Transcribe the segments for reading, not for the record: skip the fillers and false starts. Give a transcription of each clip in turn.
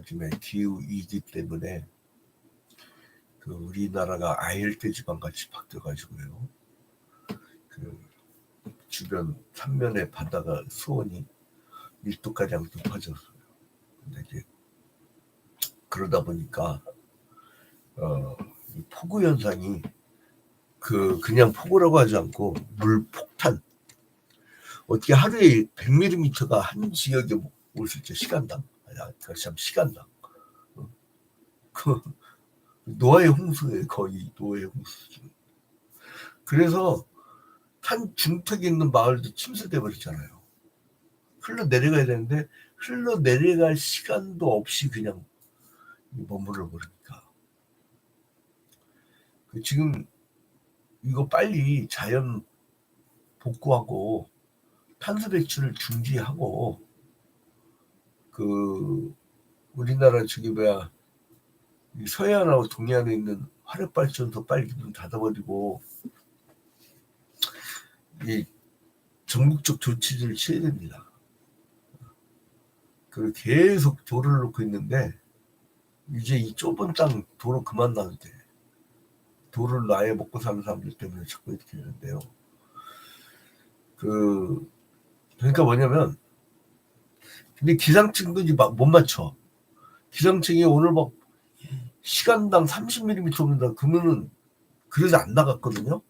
요즘에 기후 위기 때문에 그 우리나라가 아열대 지방 같이 바뀌어가지고요. 그 주변 삼면의 바다가 수온이 1도 가량 높아졌어요. 근데 이제 그러다 보니까 이 폭우 현상이 그냥 폭우라고 하지 않고 물 폭탄, 어떻게 하루에 100mm가 한 지역에 올 수 있죠. 시간당. 참 시간당. 그 노아의 홍수에 거의 노아의 홍수. 그래서 한 중턱에 있는 마을도 침수돼 버렸잖아요. 흘러내려가야 되는데 흘러내려갈 시간도 없이 그냥 머물러 버리니까. 지금 이거 빨리 자연 복구하고 탄소 배출을 중지하고 우리나라 저기 서해안하고 동해안에 있는 화력발전소 빨리 문 닫아버리고 이 전국적 조치를 취해야 됩니다. 그리고 계속 도로를 놓고 있는데 이제 이 좁은 땅 도로 그만 놔도 돼. 도로를 아예 먹고 사는 사람들 때문에 자꾸 이렇게 되는데요. 그러니까 뭐냐면, 근데 기상청도 이제 못 맞춰. 기상청이 오늘 막 시간당 30mm 옵니다. 그러면은 그래서 안 나갔거든요.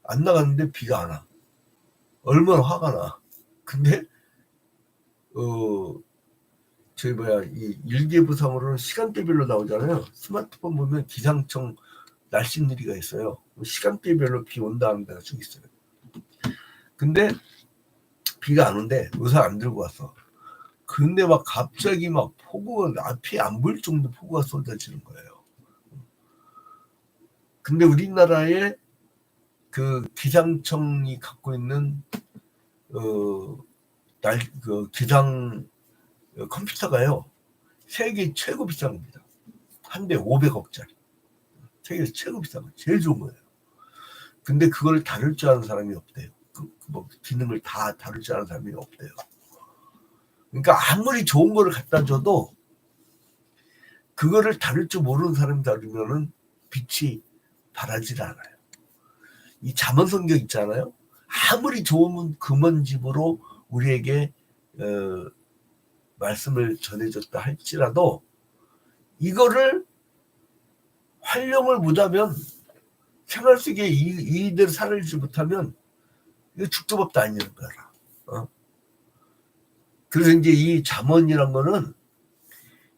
안 나갔는데 비가 안 와. 얼마나 화가 나. 근데 이 일기예보상으로는 시간대별로 나오잖아요. 스마트폰 보면 기상청 날씨 느리가 있어요. 시간대별로 비 온다 하는 데가 쭉 있어요. 근데 비가 안 온대. 우산 안 들고 왔어. 근데 막 갑자기 막 폭우가 앞이 안 보일 정도 폭우가 쏟아지는 거예요. 근데 우리나라의 그 기상청이 갖고 있는 기상 컴퓨터가요, 세계 최고 비싼 겁니다. 한 대 500억짜리. 세계에서 최고 비싼 거, 제일 좋은 거예요. 근데 그걸 다룰 줄 아는 사람이 없대요. 기능을 다 다룰 줄 아는 사람이 없대요. 그러니까 아무리 좋은 거를 갖다 줘도 그거를 다룰 줄 모르는 사람이 다루면은 빛이 발하질 않아요. 이 잠언성경 있잖아요. 아무리 좋으면 금원집으로 우리에게 말씀을 전해줬다 할지라도 이거를 활용을 못하면, 생활 속에 이대로 살아주지 못하면 이거 죽도 밥도 아니는 거라. 그래서 이제 이 잠언이란 거는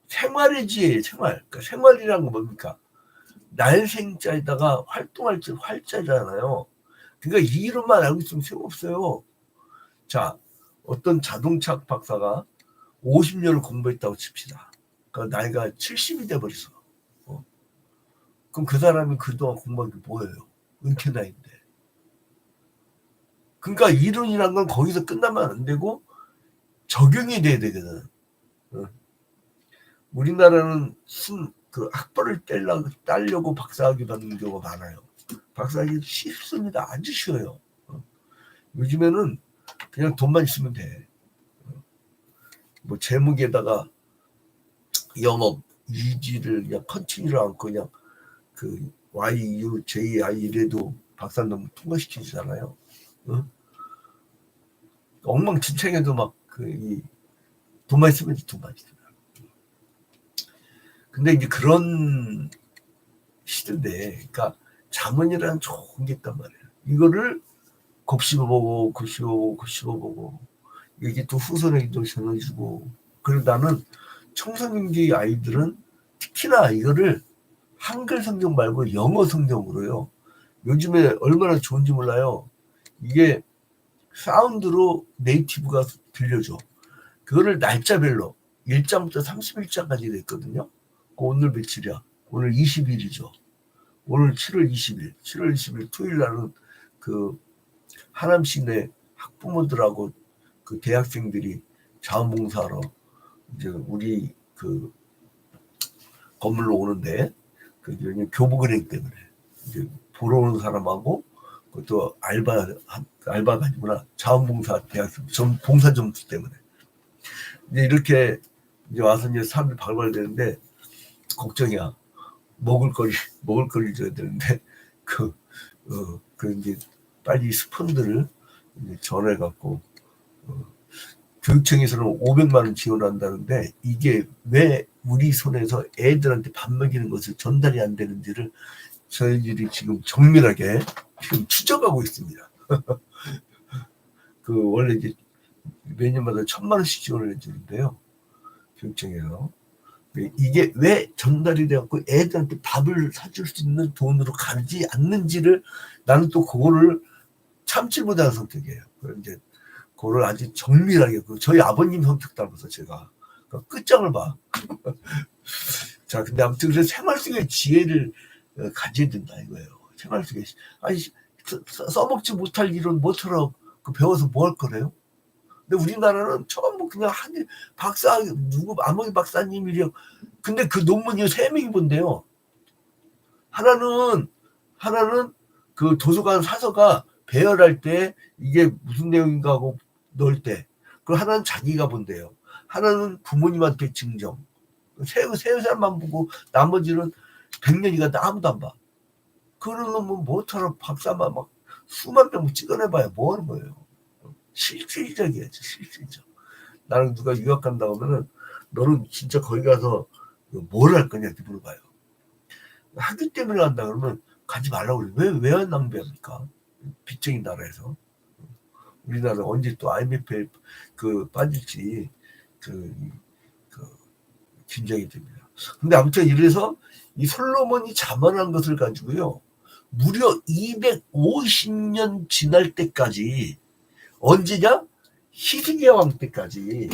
생활이지, 생활. 그러니까 생활이란 건 뭡니까? 날생자에다가 활동할 때 활자잖아요. 그러니까 이 이름만 알고 있으면 소용없어요. 자, 어떤 자동차 박사가 50년을 공부했다고 칩시다. 그러니까 나이가 70이 돼버렸어. 그럼 그 사람이 그동안 공부한 게 뭐예요? 은퇴 나이인데. 그러니까 이론이란 건 거기서 끝나면 안 되고 적용이 돼야 되거든. 우리나라는 학벌을 따려고 박사학위 받는 경우가 많아요. 박사학위 쉽습니다. 아주 쉬워요. 요즘에는 그냥 돈만 있으면 돼. 뭐 제목에다가 영업 유지를 그냥 컨티뉴를 않고 그냥 YUJI 이래도 박사님 통과시키잖아요. 엉망진창해도 막 돈만 있으면 돈만 있어요. 근데 이제 그런 시대인데, 그러니까 잠언이라는 좋은 게 있단 말이에요. 이거를 곱씹어보고 이게 또 후손에게도 전해주고. 그리고 나는 청소년기 아이들은 특히나 이거를 한글 성경 말고 영어 성경으로요. 요즘에 얼마나 좋은지 몰라요. 이게 사운드로 네이티브가 들려줘. 그거를 날짜별로 1장부터 31장까지 됐거든요. 오늘 며칠이야? 오늘 20일이죠. 오늘 7월 20일. 7월 20일 토요일 날은 하남시내 학부모들하고 대학생들이 자원봉사하러 이제 우리 건물로 오는데, 교복은행 때문에 이제 보러 오는 사람하고, 그것도 알바가 아니구나. 자원봉사 대학생 봉사 점수 때문에 이제 이렇게 이제 와서 이제 사람들 발발이 되는데 걱정이야. 먹을 거리 줘야 되는데 그 이제 빨리 스폰들을 이제 전해 갖고 교육청에서는 500만 원 지원한다는데 이게 왜 우리 손에서 애들한테 밥 먹이는 것을 전달이 안 되는지를 저희들이 지금 정밀하게 지금 추적하고 있습니다. 그 원래 이제 매년마다 1,000만 원씩 지원을 해주는데요. 교육청에서. 이게 왜 전달이 되었고 애들한테 밥을 사줄 수 있는 돈으로 가지 않는지를 나는 또 그거를 참지 못하는 성격이에요. 이제 그거를 아주 정밀하게 저희 아버님 성격 닮아서 제가 끝장을 봐. 자, 근데 아무튼 그래서 생활 속의 지혜를 가져야 된다 이거예요. 생활 속에 아니 써먹지 못할 일은 뭐처럼 배워서 뭐 할 거래요? 근데 우리나라는 전부 그냥 한 박사 누구 아무리 박사님이려. 근데 그 논문이 3명이 본대요. 하나는 그 도서관 사서가 배열할 때 이게 무슨 내용인가 하고 넣을 때, 그리고 하나는 자기가 본대요. 하나는 부모님한테 증정. 세 사람만 보고 나머지는 100년이가 아무도 안 봐. 그런 놈은 뭐처럼 박사만 막 수만 명 찍어내봐야 뭐 하는 거예요. 실질적이야지, 실질적. 나는 누가 유학 간다고 하면은 너는 진짜 거기 가서 뭘 할 거냐 이렇게 물어봐요. 학위 때문에 간다 그러면 가지 말라고 그래요. 왜 낭비합니까? 빚쟁이 나라에서. 우리나라 언제 또 IMF에 빠질지 긴장이 됩니다. 근데 아무튼 이래서 이 솔로몬이 자만한 것을 가지고요. 무려 250년 지날 때까지 언제냐? 히스기야 왕 때까지.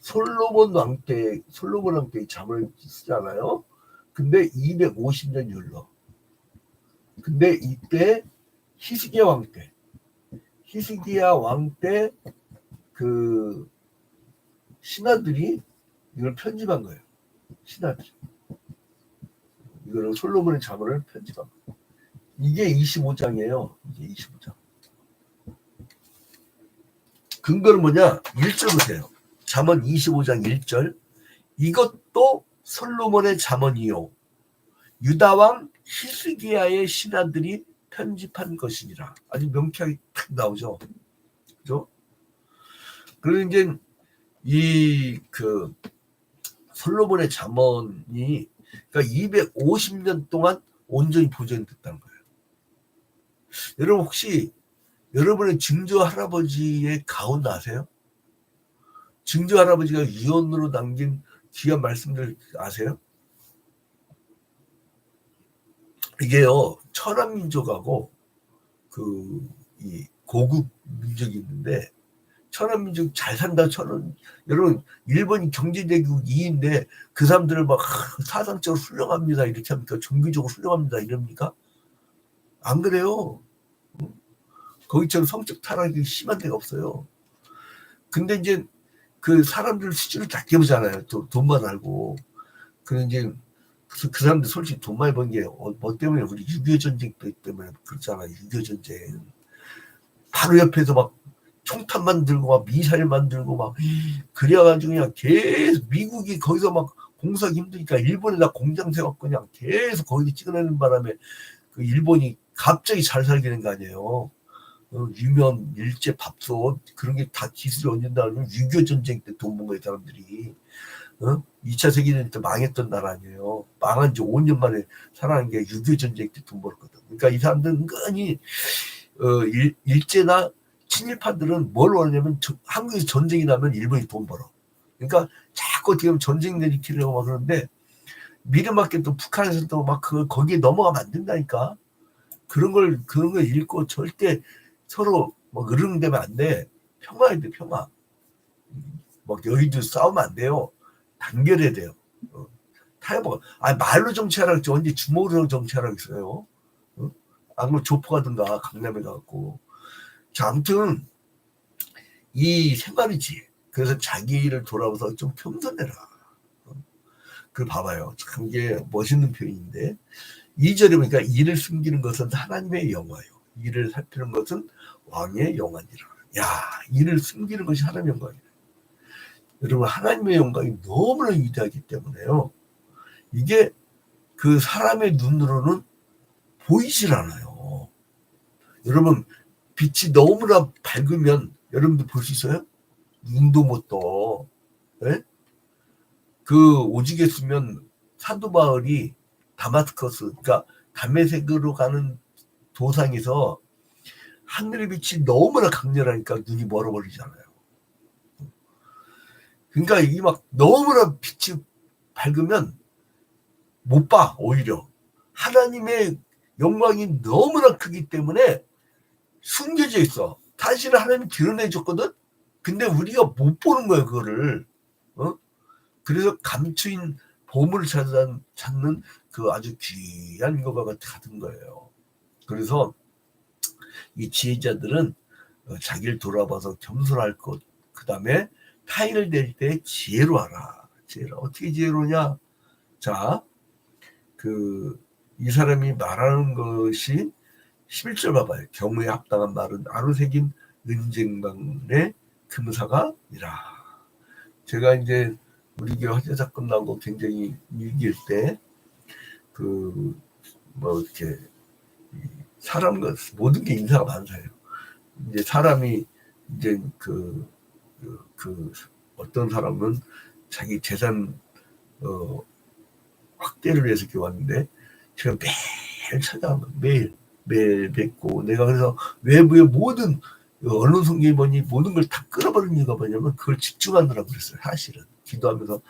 솔로몬 왕 때 잠을 쓰잖아요. 근데 250년 흘러. 근데 이때 히스기야 왕 때 그 신하들이 이걸 편집한 거예요. 신하들. 이거를 솔로몬의 잠언을 편집한 거예요. 이게 25장이에요. 이게 25장. 근거는 뭐냐? 1절 보세요. 잠언 25장 1절. 이것도 솔로몬의 잠언이요. 유다왕 히스기야의 신하들이 편집한 것이니라. 아주 명쾌하게 탁 나오죠. 그죠? 그리고 이제 솔로몬의 잠언이 그러니까 250년 동안 온전히 보존됐다는 거예요. 여러분 혹시 여러분의 증조 할아버지의 가훈 아세요? 증조 할아버지가 유언으로 남긴 귀한 말씀들 아세요? 이게요, 천안민족하고 이 고급 민족이 있는데, 천안민족 잘 산다, 여러분, 일본이 경제대국 2위인데, 그 사람들을 막 사상적으로 훌륭합니다, 이렇게 합니까? 종교적으로 훌륭합니다, 이럽니까? 안 그래요. 거기처럼 성적 타락이 심한 데가 없어요. 근데 이제 그 사람들 수준을 다 깨보잖아요. 돈만 알고. 그런 이제 그 사람들 솔직히 돈 많이 번 게 뭐 때문에 우리 6.25 전쟁 때문에 그렇잖아요. 6.25 전쟁. 바로 옆에서 막 총탄만 들고 막 미사일만 들고 막 그래가지고 그냥 계속 미국이 거기서 막 공사하기 힘드니까 일본에다 공장 세워갖고 그냥 계속 거기 찍어내는 바람에 그 일본이 갑자기 잘 살게 된 거 아니에요. 유면, 일제, 밥솥 그런 게 다 기술이 얻는다면 6.25 전쟁 때 돈 번 거예요, 사람들이. 2차 세계대전 때 망했던 나라 아니에요. 망한 지 5년 만에 살아난 게 6.25 전쟁 때 돈 벌었거든. 그러니까 이 사람들은 은근히 일제나 친일파들은 뭘 원하냐면 한국에서 전쟁이 나면 일본이 돈 벌어. 그러니까 자꾸 어떻게 보면 전쟁 내리키려고 막 그러는데 미래맞게 또 북한에서도 막 거기에 넘어가면 안 된다니까. 그런 걸 읽고 절대 서로 막 으르렁대면 안 돼. 평화해야 돼, 평화. 막 여의도 싸우면 안 돼요. 단결해야 돼요. 타협. 말로 정치하라고 했지. 언제 주먹으로 정치하라고 했어요. 안 그러면 조포 가든가 강남에 가갖고. 자, 아무튼 이 생활이지. 그래서 자기를 돌아보서 좀 겸손해라. 그걸 봐봐요. 참 이게 멋있는 표현인데 2절에 보니까 이를 숨기는 것은 하나님의 영화요. 이를 살피는 것은 왕의 영화니라. 야, 이를 숨기는 것이 하나님의 영광이라. 여러분 하나님의 영광이 너무나 위대하기 때문에요. 이게 그 사람의 눈으로는 보이질 않아요. 여러분 빛이 너무나 밝으면 여러분들 볼 수 있어요? 눈도 못 떠. 네? 그 오직에 쓰면 사도 바울이 다마스커스, 그러니까 담메색으로 가는 도상에서 하늘의 빛이 너무나 강렬하니까 눈이 멀어버리잖아요. 그러니까 이 막 너무나 빛이 밝으면 못 봐. 오히려 하나님의 영광이 너무나 크기 때문에 숨겨져 있어. 사실은 하나님이 드러내줬거든. 근데 우리가 못 보는 거예요, 그거를. 그래서 감추인 보물을 찾는 그 아주 귀한 것과 같은 거예요. 그래서 이 지혜자들은 자기를 돌아봐서 겸손할 것, 그 다음에 타인을 댈 때 지혜로 하라. 지혜로. 어떻게 지혜로냐? 자, 이 사람이 말하는 것이 11절 봐봐요. 경우에 합당한 말은 아로새긴 은쟁반의 금사가니라. 제가 이제 우리 교회 화재 사건 난 거 굉장히 위기일 때, 이렇게, 사람과 모든 게 인사가 많아요. 이제 사람이, 이제 어떤 사람은 자기 재산, 확대를 위해서 이렇게 왔는데, 제가 매일 찾아가면 매일 뵙고, 내가 그래서 외부의 모든, 언론 성경이 모든 걸 다 끌어버리는 이유가 뭐냐면, 그걸 집중하느라고 그랬어요, 사실은. 기도하면서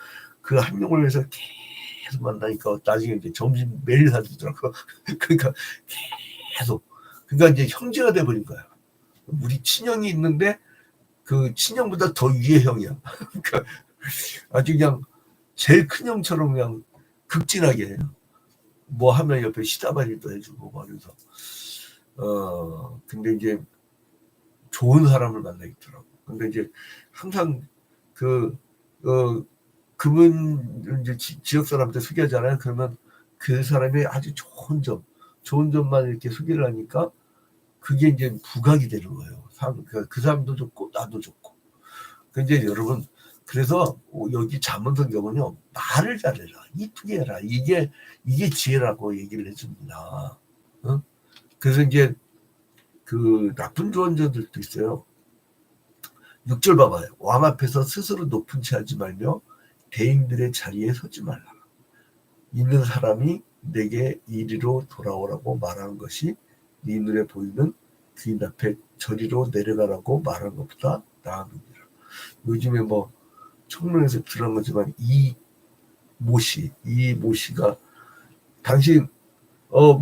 그 한 명을 위해서 계속 만나니까 나중에 이제 점심 매일 사주더라고. 그러니까 계속. 그러니까 이제 형제가 돼버린 거야. 우리 친형이 있는데 그 친형보다 더 위의 형이야. 그러니까 아주 그냥 제일 큰 형처럼 그냥 극진하게 해요. 뭐 하면 옆에 시다바리도 해주고 말해서. 근데 이제 좋은 사람을 만나겠더라고. 근데 이제 항상 그분 이제 지역 사람한테 소개하잖아요. 그러면 그 사람의 아주 좋은 점만 이렇게 소개를 하니까 그게 이제 부각이 되는 거예요. 그 사람도 좋고 나도 좋고. 근데 여러분, 그래서 여기 잠언성경은요, 말을 잘해라, 이쁘게 해라, 이게 지혜라고 얘기를 해줍니다. 그래서 이제 그 나쁜 조언자들도 있어요. 6절 봐봐요. 왕 앞에서 스스로 높은 채 하지 말며 대인들의 자리에 서지 말라. 있는 사람이 내게 이리로 돌아오라고 말하는 것이 네 눈에 보이는 귀인 앞에 저리로 내려가라고 말하는 것보다 나으니라. 요즘에 뭐 청문회에서 들은 거지만 이 모씨가 당신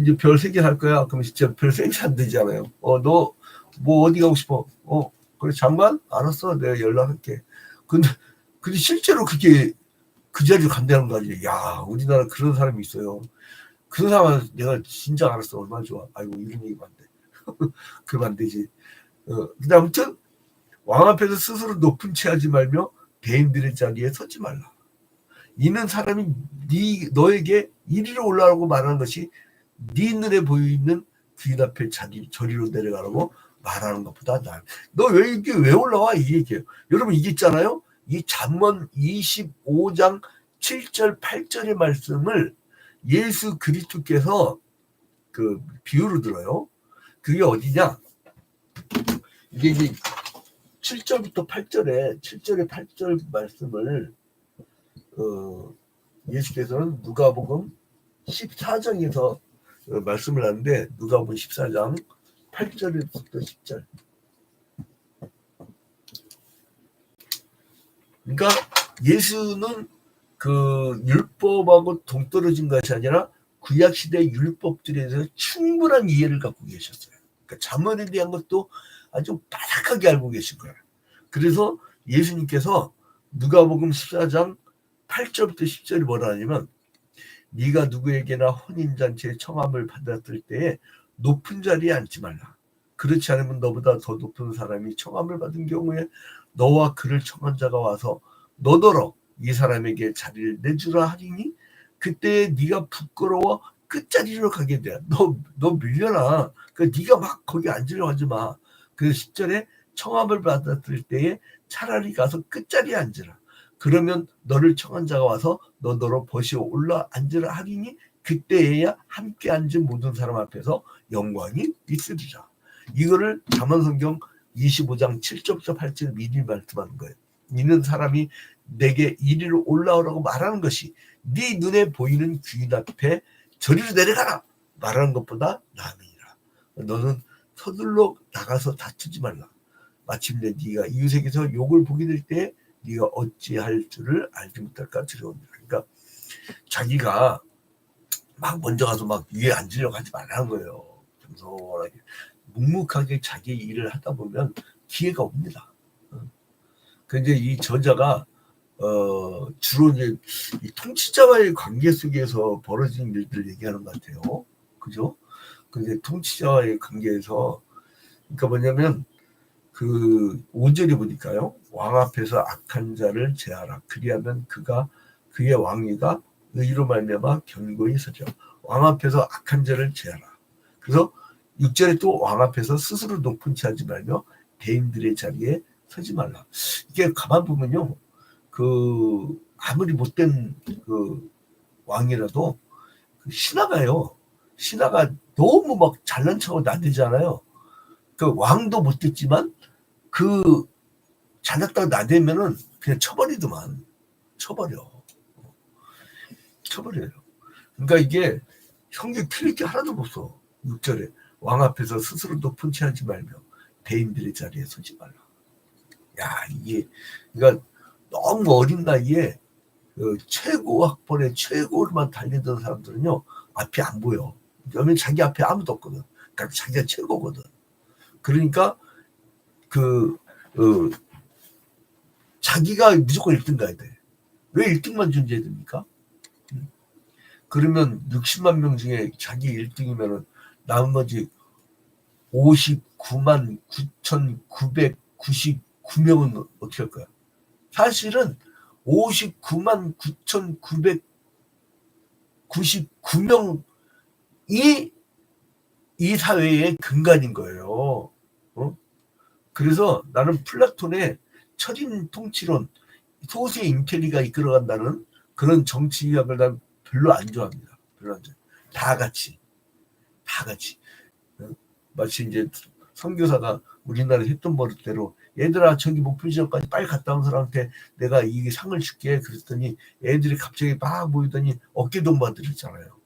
이제 별 3개 할 거야. 그러면 진짜 별 3개 안 되잖아요. 너 뭐 어디 가고 싶어? 그래 장관? 알았어. 내가 연락할게. 근데 실제로 그게 그 자리로 간다는 거 아니에요. 야, 우리나라 그런 사람이 있어요. 그런 사람은 내가 진짜 알았어. 얼마나 좋아. 아이고, 이런 얘기면 안 돼. 그러면 안 되지. 근데 아무튼 왕 앞에서 스스로 높은 채 하지 말며 대인들의 자리에 서지 말라. 이는 사람이 너에게 이리로 올라가라고 말하는 것이 네 눈에 보이는 귀인 앞에 저리로 내려가라고 말하는 것보다 나아. 너 왜 올라와? 이 얘기예요. 여러분, 이게 있잖아요. 이 잠언 25장 7절 8절의 말씀을 예수 그리스도께서 그 비유로 들어요. 그게 어디냐? 이게 이제 7절부터 7절의 8절 말씀을 예수께서는 누가복음 14장에서 말씀을 하는데, 누가복음 14장 8절부터 10절. 그러니까 예수는 그 율법하고 동떨어진 것이 아니라 구약시대 율법들에 대해서 충분한 이해를 갖고 계셨어요. 그러니까 잠언에 대한 것도 아주 바삭하게 알고 계신 거예요. 그래서 예수님께서 누가복음 14장 8절부터 10절이 뭐라 하냐면, 네가 누구에게나 혼인잔치에 청함을 받았을 때에 높은 자리에 앉지 말라. 그렇지 않으면 너보다 더 높은 사람이 청함을 받은 경우에 너와 그를 청한 자가 와서 너더러 이 사람에게 자리를 내주라 하리니 그때 네가 부끄러워 끝자리로 가게 돼. 너 밀려나. 그러니까 네가 막 거기 앉으려고 하지 마. 그래서 10절에 청함을 받았을 때에 차라리 가서 끝자리에 앉으라. 그러면 너를 청한 자가 와서 너로 버시어 올라 앉으라 하리니 그때에야 함께 앉은 모든 사람 앞에서 영광이 있으리라. 이거를 잠언성경 25장 7절부터 8절 미리 말씀하는 거예요. 이는 사람이 내게 이리로 올라오라고 말하는 것이 네 눈에 보이는 귀인 앞에 저리로 내려가라 말하는 것보다 나음이니라. 너는 서둘러 나가서 다투지 말라. 마침내 네가 이웃에게서 욕을 보게 될 때 네가 어찌할 줄을 알지 못할까 두려우니라. 그러니까 자기가 막 먼저 가서 막 위에 앉으려고 하지 말라는 거예요. 겸손하게 묵묵하게 자기 일을 하다 보면 기회가 옵니다. 근데 이 저자가 주로 이제 이 통치자와의 관계 속에서 벌어진 일들을 얘기하는 것 같아요. 그죠? 근데 통치자와의 관계에서 그러니까 뭐냐면 그 5절에 보니까요. 왕 앞에서 악한 자를 제하라. 그리하면 그의 왕위가 의로 말미암아 견고히 서죠. 왕 앞에서 악한 자를 제하라. 그래서 6절에 또 왕 앞에서 스스로 높은 채 하지 말며 대인들의 자리에 서지 말라. 이게 가만 보면요. 그 아무리 못된 그 왕이라도 그 신하가요. 신하가 너무 막 잘난 척하고 나대잖아요. 그 왕도 못됐지만 그 잘났다고 나대면은 그냥 쳐버리더만. 쳐버려요. 그러니까 이게 성경 틀릴 게 하나도 없어. 6절에 왕 앞에서 스스로 높은 채 하지 말며 대인들의 자리에 서지 말라. 야, 이게 그러니까 너무 어린 나이에 그 최고 학번에 최고로만 달리던 사람들은요 앞이 안 보여. 왜냐면 자기 앞에 아무도 없거든. 그러니까 자기가 최고거든. 그러니까 자기가 무조건 1등 가야 돼. 왜 1등만 존재해야 됩니까? 그러면 60만 명 중에 자기 1등이면은 나머지 59만 9,999명은 어떻게 할 거야? 사실은 59만 9,999명이 이 사회의 근간인 거예요. 그래서 나는 플라톤의 철인 통치론, 소수의 인텔리가 이끌어간다는 그런 정치학을 난 별로 안 좋아합니다. 별로 안 좋아. 다 같이. 마치 이제 선교사가 우리나라에 했던 버릇대로 얘들아 저기 목표 지점까지 빨리 갔다 온 사람한테 내가 이 상을 줄게 그랬더니 애들이 갑자기 막 모이더니 어깨 동무들었잖아요.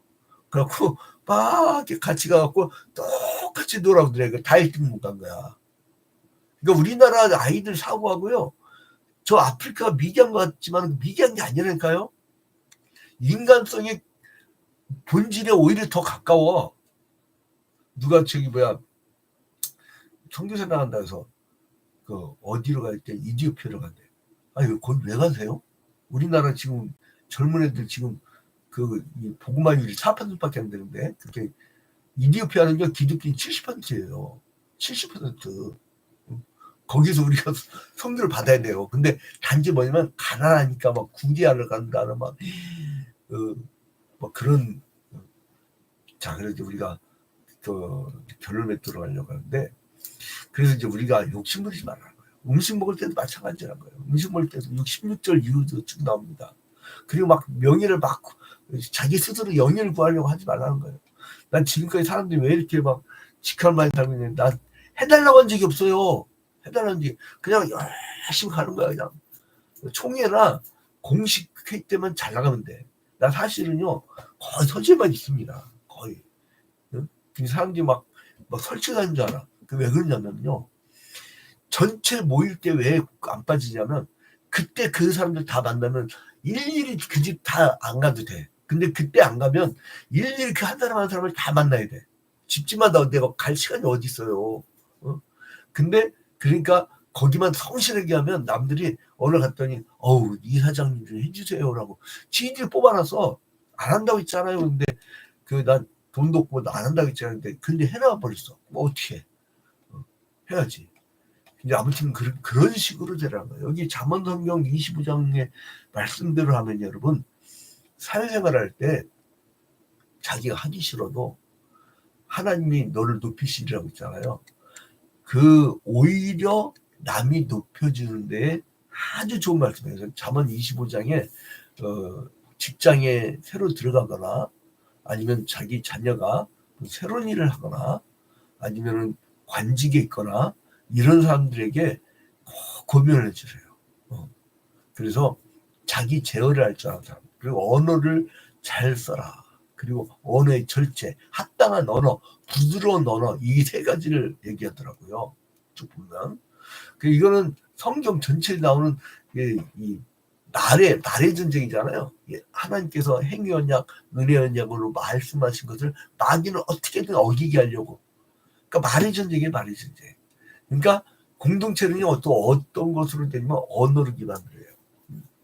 그래갖고 막 같이 가갖고 똑같이 놀아보더래. 다 1등 못 간 거야. 그러니까 우리나라 아이들 사고하고요. 저 아프리카 미개한 것 같지만 미개한 게 아니라니까요. 인간성의 본질에 오히려 더 가까워. 누가 선교사 나간다 해서 그 어디로 갈 때 이디오피아로 간대. 아니 거기 왜 가세요? 우리나라 지금 젊은 애들 지금 그 복음화율이 4%밖에 안 되는데 그렇게 이디오피아는요 기독교인 70%예요. 70%. 거기서 우리가 선교를 받아야 돼요. 근데 단지 뭐냐면 가난하니까 막 구디아를 간다는 막 그런. 자, 그래서 우리가 결론에 들어가려고 하는데 그래서 이제 우리가 욕심 부리지 말라는 거예요. 음식 먹을 때도 마찬가지라는 거예요. 음식 먹을 때도 16절 이후도 쭉 나옵니다. 그리고 막 명예를 막 자기 스스로 영예를 구하려고 하지 말라는 거예요. 난 지금까지 사람들이 왜 이렇게 막 직함 많이 달고 있는데 난 해달라고 한 적이 없어요. 해달라는 게 그냥 열심히 가는 거야. 그냥 총회나 공식 회의 때만 잘 나가면 돼. 나 사실은요 거의 서재만 있습니다. 거의. 사람들이 막 설치하는 줄 알아. 왜 그러냐면요. 전체 모일 때 왜 안 빠지냐면 그때 그 사람들 다 만나면 일일이 그 집 다 안 가도 돼. 근데 그때 안 가면 일일이 그 한 사람 한 사람을 다 만나야 돼. 집집마다 내가 갈 시간이 어디 있어요. 근데 그러니까 거기만 성실하게 하면 남들이 오늘 갔더니 어우 이 사장님 좀 해주세요라고 지인들 뽑아놔서 안 한다고 했잖아요. 근데 난 돈도 없고 안 한다고 했잖아요. 근데 해나와 버렸어. 뭐 어떻게 해. 해야지. 이제 아무튼 그런 식으로 되라는 거예요. 여기 잠언성경 25장의 말씀대로 하면 여러분 사회생활 할 때 자기가 하기 싫어도 하나님이 너를 높이시리라고 있잖아요. 오히려 남이 높여주는 데에 아주 좋은 말씀이에요. 잠언 25장에 직장에 새로 들어가거나 아니면 자기 자녀가 새로운 일을 하거나 아니면은 관직에 있거나 이런 사람들에게 꼭 고민을 해주세요. 그래서 자기 제어를 할 줄 아는 사람, 그리고 언어를 잘 써라. 그리고 언어의 절제, 합당한 언어, 부드러운 언어, 이 세 가지를 얘기하더라고요. 쭉 보면. 이거는 성경 전체에 나오는 이 날의 전쟁이잖아요. 하나님께서 행위 언약, 은혜 언약으로 말씀하신 것을 마귀는 어떻게든 어기게 하려고. 그러니까 말의 전쟁이에요, 말의 전쟁. 그러니까 공동체는 어떤 것으로 되냐면 언어로 기반으로 해요.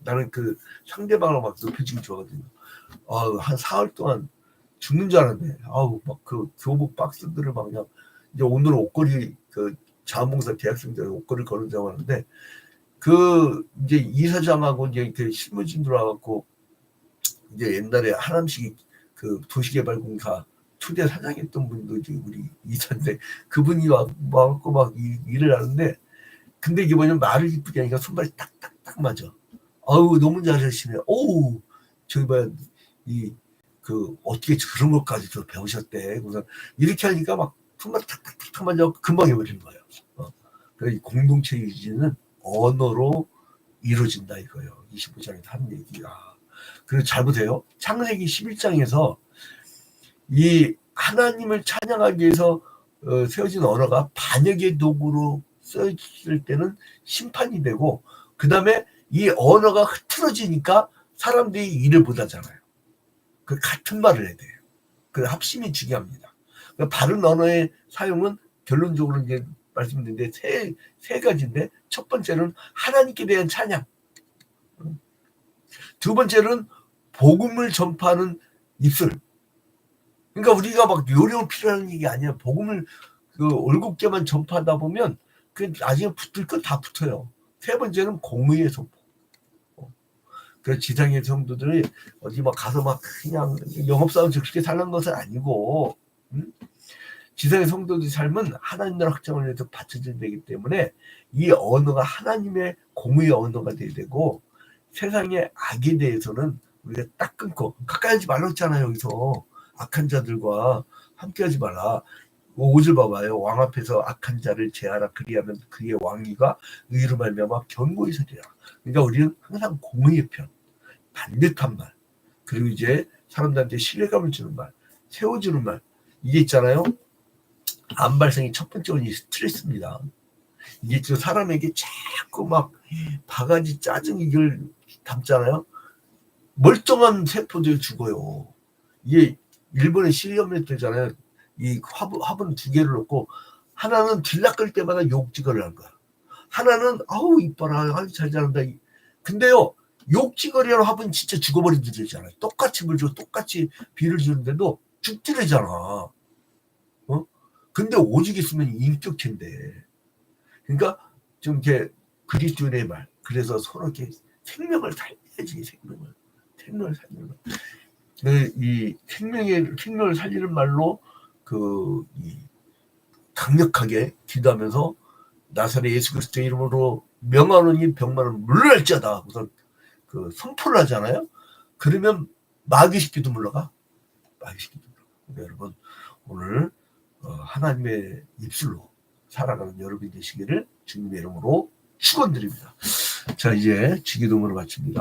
나는 그 상대방을 막 높여주기 좋아하거든요. 한 4월 동안 죽는 줄 알았네. 막 그 교복 박스들을 막 그냥, 이제 오늘 옷걸이, 자원봉사 대학생들 옷걸이를 걸으자고 하는데, 이제 이사장하고 이제 그 실무진 들어와갖고, 이제 옛날에 하남시 도시개발공사 초대 사장했던 분도 이제 우리 이사인데, 그분이 와갖고 막 일을 하는데, 근데 이게 뭐냐면 말을 이쁘게 하니까 손발이 딱딱딱 맞아. 너무 잘하시네. 저기 봐야, 어떻게 그런 것까지도 배우셨대. 그래서 이렇게 하니까 막 손발이 탁탁탁 맞아 금방 해버리는 거예요. 그래서 공동체 유지는 언어로 이루어진다 이거예요. 25장에서 하는 얘기가. 그리고 잘 보세요. 창세기 11장에서 이 하나님을 찬양하기 위해서 세워진 언어가 반역의 도구로 쓰였을 때는 심판이 되고, 그 다음에 이 언어가 흐트러지니까 사람들이 일을 못하잖아요. 그 같은 말을 해야 돼요. 그 합심이 중요합니다. 바른 언어의 사용은 결론적으로 이제 말씀드린데 세 가지인데, 첫 번째는 하나님께 대한 찬양, 두 번째는 복음을 전파하는 입술. 그러니까 우리가 막 요령 필요한 얘기 아니야. 복음을 올곧게만 전파하다 보면 나중에 붙을 건 다 붙어요. 세 번째는 공의의 선포. 그 지상의 성도들이 어디 막 가서 막 그냥 영업사원처럼 그렇게 살는 것은 아니고, 지상의 성도들의 삶은 하나님 나라 확장을 위해서 바쳐져야 되기 때문에 이 언어가 하나님의 공의의 언어가 돼야 되고, 세상의 악에 대해서는 우리가 딱 끊고 가까이 하지 말라고 했잖아요. 여기서 악한 자들과 함께 하지 말라. 5절 봐봐요. 왕 앞에서 악한 자를 제하라. 그리하면 그의 왕위가 의로 말미암아 견고히 서리라. 그러니까 우리는 항상 공의의 편, 반듯한 말, 그리고 이제 사람들한테 신뢰감을 주는 말, 세워주는 말, 이게 있잖아요. 암 발생의 첫 번째 원인이 스트레스입니다. 이게 저 사람에게 자꾸 막 바가지 짜증 이걸 담잖아요. 멀쩡한 세포들 죽어요. 이게 일본의 실험을 했잖아요. 이 화분 두 개를 놓고 하나는 들락거릴 때마다 욕지거리를 한 거야. 하나는 이뻐라, 잘 자란다. 근데요, 욕지거리하는 화분이 진짜 죽어버리잖아요. 똑같이 물 주고 똑같이 비를 주는데도 죽지르잖아. 근데 오직 있으면 인격체인데. 그러니까 좀 이렇게 그리스도인의 말. 그래서 서로 이렇게 생명을 살려야지. 생명을 살리는 말. 이 생명을 살리는 말로 이 강력하게 기도하면서 나사렛 예수 그리스도의 이름으로 명하노니 병만은 물러날지어다. 우선 선포를 하잖아요. 그러면 마귀 새끼도 물러가. 여러분, 오늘 하나님의 입술로 살아가는 여러분이 되시기를 주님의 이름으로 축원드립니다. 자, 이제 주기도문을 마칩니다.